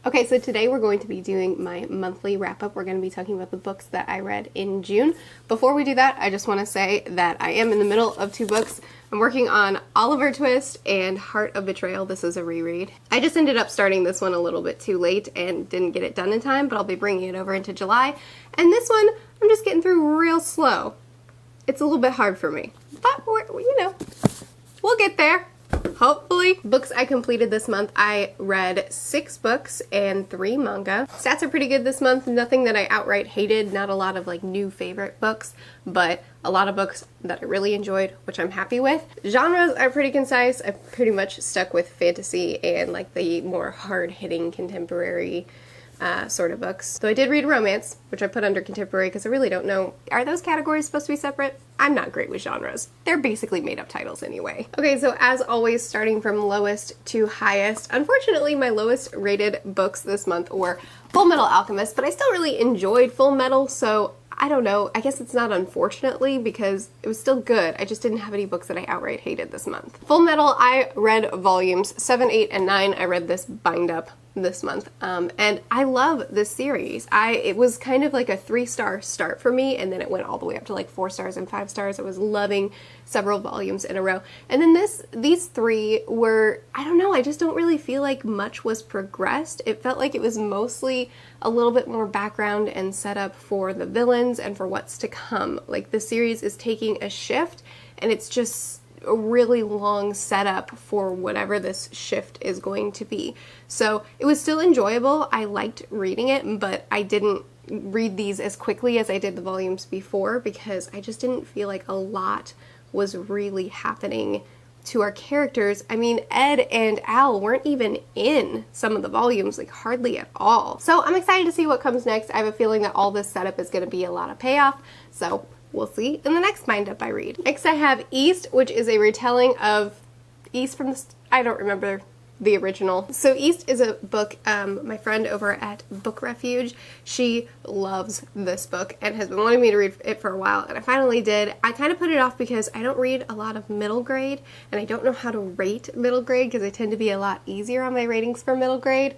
Okay, so today we're going to be doing my monthly wrap-up. We're going to be talking about the books that I read in June. Before we do that, I just want to say that I am in the middle of two books. I'm working on Oliver Twist and Heart of Betrayal. This is a reread. I just ended up starting this one a little bit too late and didn't get it done in time, but I'll be bringing it over into July. And this one, I'm just getting through real slow. It's a little bit hard for me, but we'll get there. Hopefully. Books I completed this month, I read 6 books and 3 manga. Stats are pretty good this month. Nothing that I outright hated, not a lot of like new favorite books, but a lot of books that I really enjoyed, which I'm happy with. Genres are pretty concise. I pretty much stuck with fantasy and like the more hard-hitting contemporary sort of books. So I did read romance, which I put under contemporary because I really don't know. Are those categories supposed to be separate? I'm not great with genres. They're basically made up titles anyway. Okay, so as always, starting from lowest to highest. Unfortunately, my lowest rated books this month were Full Metal Alchemist, but I still really enjoyed Full Metal, so I don't know. I guess it's not unfortunately because it was still good. I just didn't have any books that I outright hated this month. Full Metal, I read volumes 7, 8, and 9. I read this bind up this month, and I love this series. It was kind of like a 3-star start for me, and then it went all the way up to like 4 stars and 5 stars. I was loving several volumes in a row, and then these 3 were, I don't know, I just don't really feel like much was progressed. It felt like it was mostly a little bit more background and setup for the villains and for what's to come. Like the series is taking a shift, and it's just a really long setup for whatever this shift is going to be. So it was still enjoyable. I liked reading it, but I didn't read these as quickly as I did the volumes before because I just didn't feel like a lot was really happening to our characters. I mean, Ed and Al weren't even in some of the volumes, like hardly at all. So I'm excited to see what comes next. I have a feeling that all this setup is going to be a lot of payoff. So we'll see in the next bind up I read. Next I have East, which is a retelling of East from I don't remember the original. So East is a book, my friend over at Book Refuge, she loves this book and has been wanting me to read it for a while, and I finally did. I kind of put it off because I don't read a lot of middle grade, and I don't know how to rate middle grade because I tend to be a lot easier on my ratings for middle grade.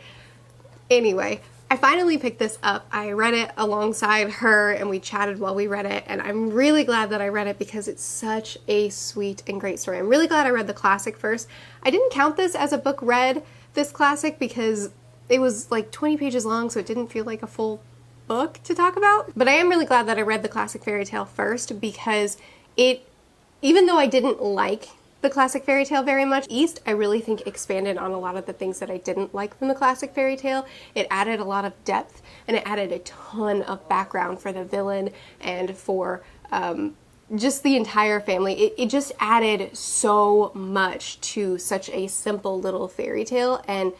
Anyway, I finally picked this up. I read it alongside her and we chatted while we read it, and I'm really glad that I read it because it's such a sweet and great story. I'm really glad I read the classic first. I didn't count this as a book read, this classic, because it was like 20 pages long, so it didn't feel like a full book to talk about. But I am really glad that I read the classic fairy tale first because even though I didn't like the classic fairy tale very much, East I really think expanded on a lot of the things that I didn't like from the classic fairy tale. It added a lot of depth and it added a ton of background for the villain and for just the entire family. It just added so much to such a simple little fairy tale, and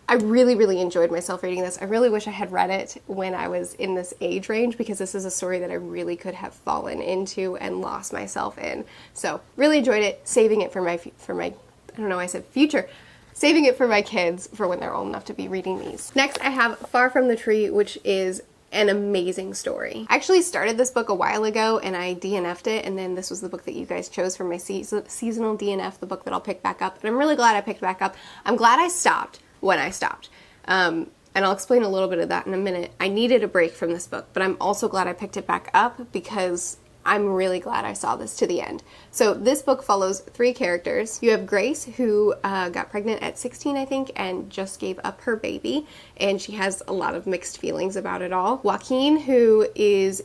I really, really enjoyed myself reading this. I really wish I had read it when I was in this age range because this is a story that I really could have fallen into and lost myself in. So really enjoyed it, saving it for my I don't know, I said future. Saving it for my kids for when they're old enough to be reading these. Next I have Far From the Tree, which is an amazing story. I actually started this book a while ago and I DNF'd it, and then this was the book that you guys chose for my seasonal DNF, the book that I'll pick back up, and I'm really glad I picked back up. I'm glad I stopped when I stopped. And I'll explain a little bit of that in a minute. I needed a break from this book, but I'm also glad I picked it back up because I'm really glad I saw this to the end. So this book follows 3 characters. You have Grace, who got pregnant at 16, I think, and just gave up her baby, and she has a lot of mixed feelings about it all. Joaquin, who is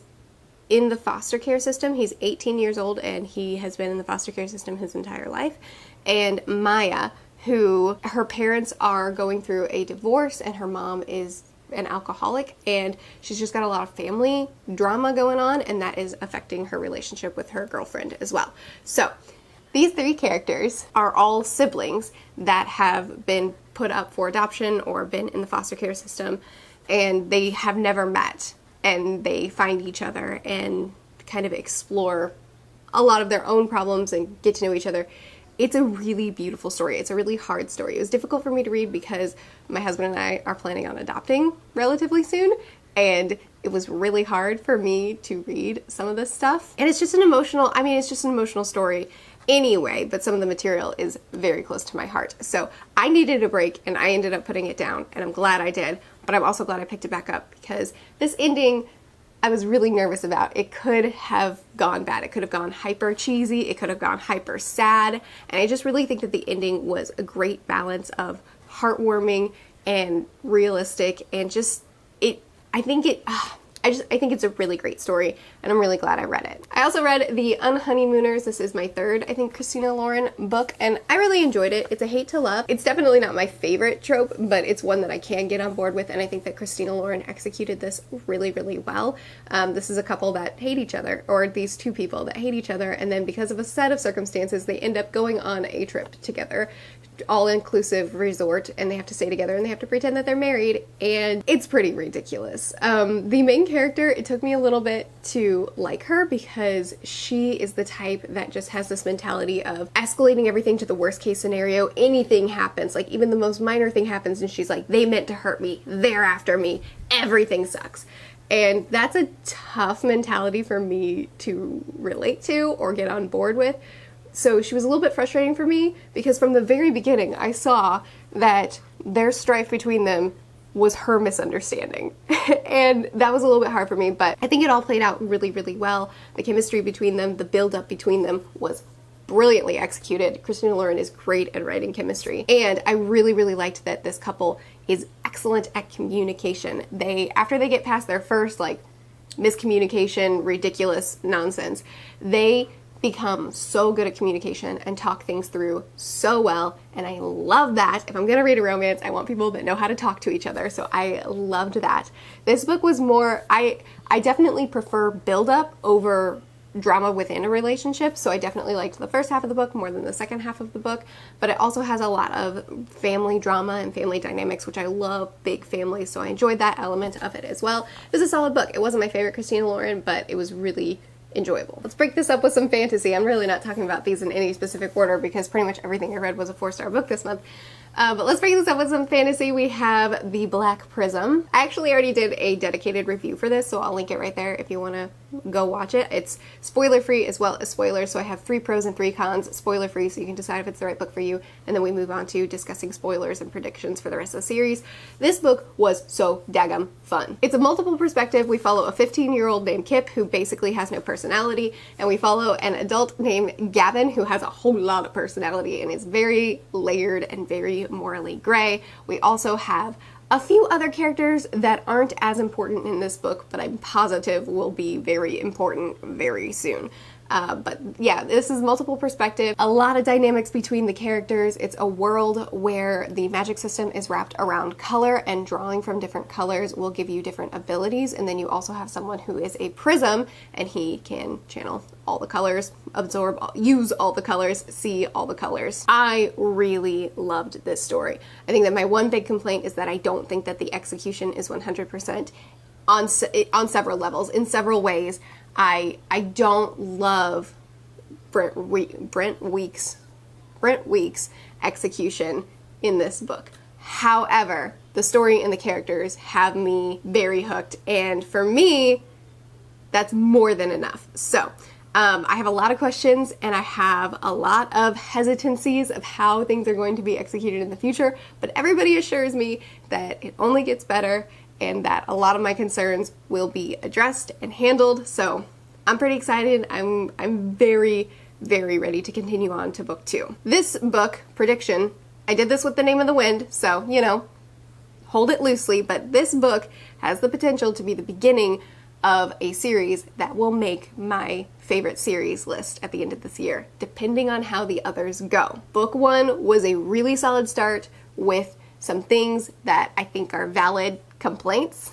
in the foster care system. He's 18 years old, and he has been in the foster care system his entire life. And Maya, who her parents are going through a divorce and her mom is an alcoholic and she's just got a lot of family drama going on, and that is affecting her relationship with her girlfriend as well. So these 3 characters are all siblings that have been put up for adoption or been in the foster care system, and they have never met, and they find each other and kind of explore a lot of their own problems and get to know each other. It's a really beautiful story. It's a really hard story. It was difficult for me to read because my husband and I are planning on adopting relatively soon, and it was really hard for me to read some of this stuff. And it's just an emotional, it's just an emotional story. anyway, but some of the material is very close to my heart. So I needed a break and I ended up putting it down, and I'm glad I did, but I'm also glad I picked it back up because this ending I was really nervous about. It could have gone bad. It could have gone hyper cheesy. It could have gone hyper sad. And I just really think that the ending was a great balance of heartwarming and realistic, and just I think it's a really great story, and I'm really glad I read it. I also read the Unfunny Mooners. This is my third, I think, Christina Lauren book, and I really enjoyed it. It's a hate to love. It's definitely not my favorite trope, but it's one that I can get on board with, and I think that Christina Lauren executed this really, really well. This is a couple that hate each other, or these two people that hate each other, and then because of a set of circumstances, they end up going on a trip together, all-inclusive resort, and they have to stay together and they have to pretend that they're married, and it's pretty ridiculous. The main character, it took me a little bit to like her because she is the type that just has this mentality of escalating everything to the worst case scenario. Anything happens, like even the most minor thing happens, and she's like, they meant to hurt me, they're after me, everything sucks. And that's a tough mentality for me to relate to or get on board with. So she was a little bit frustrating for me because from the very beginning I saw that their strife between them was her misunderstanding. And that was a little bit hard for me, but I think it all played out really, really well. The chemistry between them, the build-up between them was brilliantly executed. Christina Lauren is great at writing chemistry. And I really, really liked that this couple is excellent at communication. After they get past their first, like, miscommunication, ridiculous nonsense, they become so good at communication and talk things through so well, and I love that. If I'm gonna read a romance, I want people that know how to talk to each other, so I loved that. This book was more, I definitely prefer build-up over drama within a relationship, so I definitely liked the first half of the book more than the second half of the book, but it also has a lot of family drama and family dynamics, which I love big families, so I enjoyed that element of it as well. It was a solid book. It wasn't my favorite Christina Lauren, but it was really enjoyable. Let's break this up with some fantasy. I'm really not talking about these in any specific order because pretty much everything I read was a 4-star book this month. But let's break this up with some fantasy. We have the Black Prism. I actually already did a dedicated review for this, so I'll link it right there if you want to go watch it. It's spoiler-free as well as spoilers, so I have 3 pros and 3 cons, spoiler-free, so you can decide if it's the right book for you, and then we move on to discussing spoilers and predictions for the rest of the series. This book was so daggum fun. It's a multiple perspective. We follow a 15-year-old named Kip who basically has no personality, and we follow an adult named Gavin who has a whole lot of personality and is very layered and very morally gray. We also have a few other characters that aren't as important in this book, but I'm positive will be very important very soon. But yeah, this is multiple perspective, a lot of dynamics between the characters. It's a world where the magic system is wrapped around color, and drawing from different colors will give you different abilities. And then you also have someone who is a prism, and he can channel all the colors, absorb, use all the colors, see all the colors. I really loved this story. I think that my one big complaint is that I don't think that the execution is 100% on several levels, in several ways. I don't love Brent Weeks' execution in this book. However, the story and the characters have me very hooked, and for me, that's more than enough. So, I have a lot of questions, and I have a lot of hesitancies of how things are going to be executed in the future, but everybody assures me that it only gets better, and that a lot of my concerns will be addressed and handled, so I'm pretty excited. I'm very, very ready to continue on to book 2. This book, prediction, I did this with The Name of the Wind, so, you know, hold it loosely, but this book has the potential to be the beginning of a series that will make my favorite series list at the end of this year, depending on how the others go. Book 1 was a really solid start with some things that I think are valid complaints,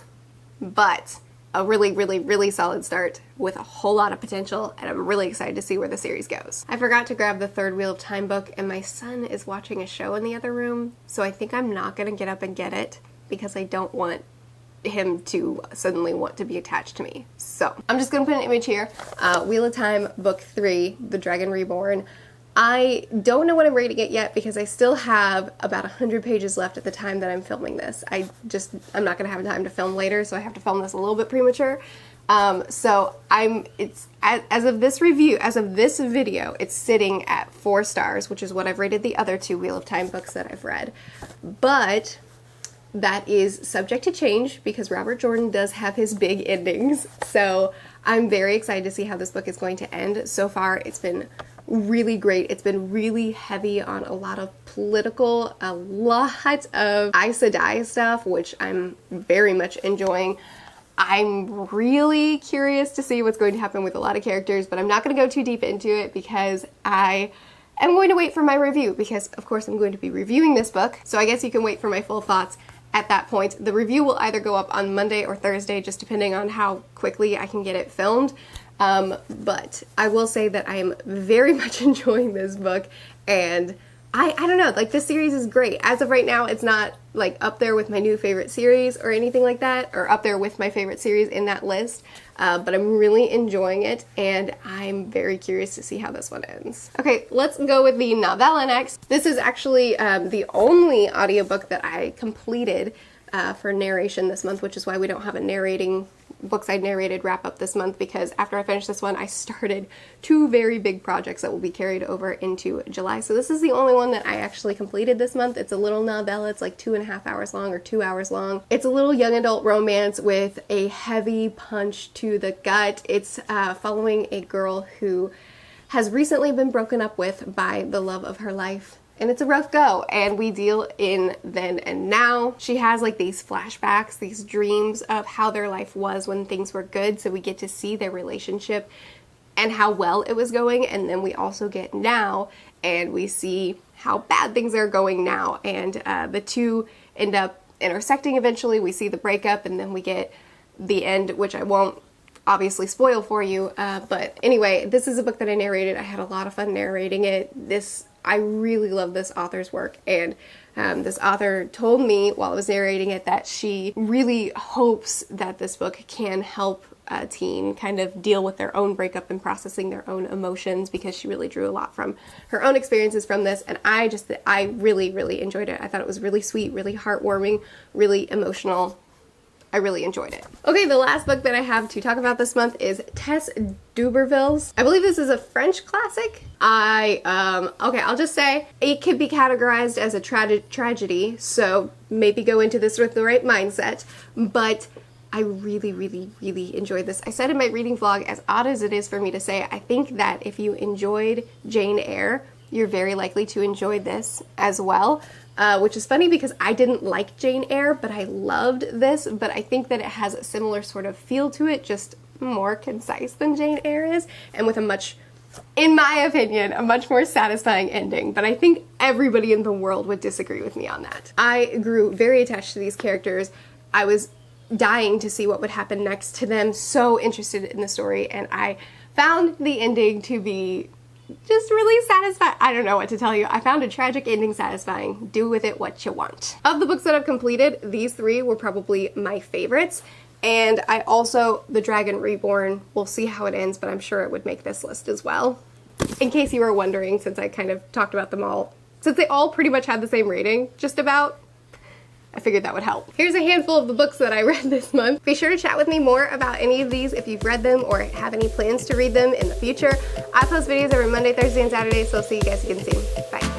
but a really, really, really solid start with a whole lot of potential, and I'm really excited to see where the series goes. I forgot to grab the Third Wheel of Time book, and my son is watching a show in the other room, so I think I'm not gonna get up and get it because I don't want him to suddenly want to be attached to me. So I'm just gonna put an image here. Wheel of Time book 3, The Dragon Reborn. I don't know what I'm rating it yet because I still have about 100 pages left at the time that I'm filming this. I'm not going to have time to film later, so I have to film this a little bit premature. So as of this video, it's sitting at 4 stars, which is what I've rated the other 2 Wheel of Time books that I've read. But that is subject to change because Robert Jordan does have his big endings. So I'm very excited to see how this book is going to end. So far, it's been really great. It's been really heavy on a lot of political, a lot of Aes Sedai stuff, which I'm very much enjoying. I'm really curious to see what's going to happen with a lot of characters, but I'm not going to go too deep into it because I am going to wait for my review because, of course, I'm going to be reviewing this book. So I guess you can wait for my full thoughts at that point. The review will either go up on Monday or Thursday, just depending on how quickly I can get it filmed. But I will say that I am very much enjoying this book, and I don't know, like, this series is great. As of right now, it's not like up there with my new favorite series or anything like that, or up there with my favorite series in that list, but I'm really enjoying it, and I'm very curious to see how this one ends. Okay, let's go with the novella next. This is actually the only audiobook that I completed for narration this month, which is why we don't have a books I narrated wrap up this month, because after I finished this one, I started 2 very big projects that will be carried over into July. So this is the only one that I actually completed this month. It's a little novella. It's like 2.5 hours long or 2 hours long. It's a little young adult romance with a heavy punch to the gut. It's following a girl who has recently been broken up with by the love of her life. And it's a rough go, and we deal in then and now. She has like these flashbacks, these dreams of how their life was when things were good, so we get to see their relationship and how well it was going, and then we also get now, and we see how bad things are going now, and the two end up intersecting eventually. We see the breakup, and then we get the end, which I won't obviously spoil for you, but anyway, this is a book that I narrated. I had a lot of fun narrating it. I really love this author's work, and this author told me while I was narrating it that she really hopes that this book can help a teen kind of deal with their own breakup and processing their own emotions, because she really drew a lot from her own experiences from this, and I really, really enjoyed it. I thought it was really sweet, really heartwarming, really emotional. I really enjoyed it. Okay, the last book that I have to talk about this month is Tess Duberville's. I believe this is a French classic. Okay, I'll just say it could be categorized as a tragedy, so maybe go into this with the right mindset, but I really, really, really enjoyed this. I said in my reading vlog, as odd as it is for me to say, I think that if you enjoyed Jane Eyre, you're very likely to enjoy this as well. Which is funny because I didn't like Jane Eyre, but I loved this, but I think that it has a similar sort of feel to it, just more concise than Jane Eyre is, and with a much, in my opinion, a much more satisfying ending, but I think everybody in the world would disagree with me on that. I grew very attached to these characters. I was dying to see what would happen next to them, so interested in the story, and I found the ending to be just really satisfying. I don't know what to tell you. I found a tragic ending satisfying. Do with it what you want. Of the books that I've completed, these 3 were probably my favorites. And I also, the Dragon Reborn, we'll see how it ends, but I'm sure it would make this list as well. In case you were wondering, since I kind of talked about them all, since they all pretty much had the same rating, just about, I figured that would help. Here's a handful of the books that I read this month. Be sure to chat with me more about any of these if you've read them or have any plans to read them in the future. I post videos every Monday, Thursday, and Saturday, so I'll see you guys again soon. Bye.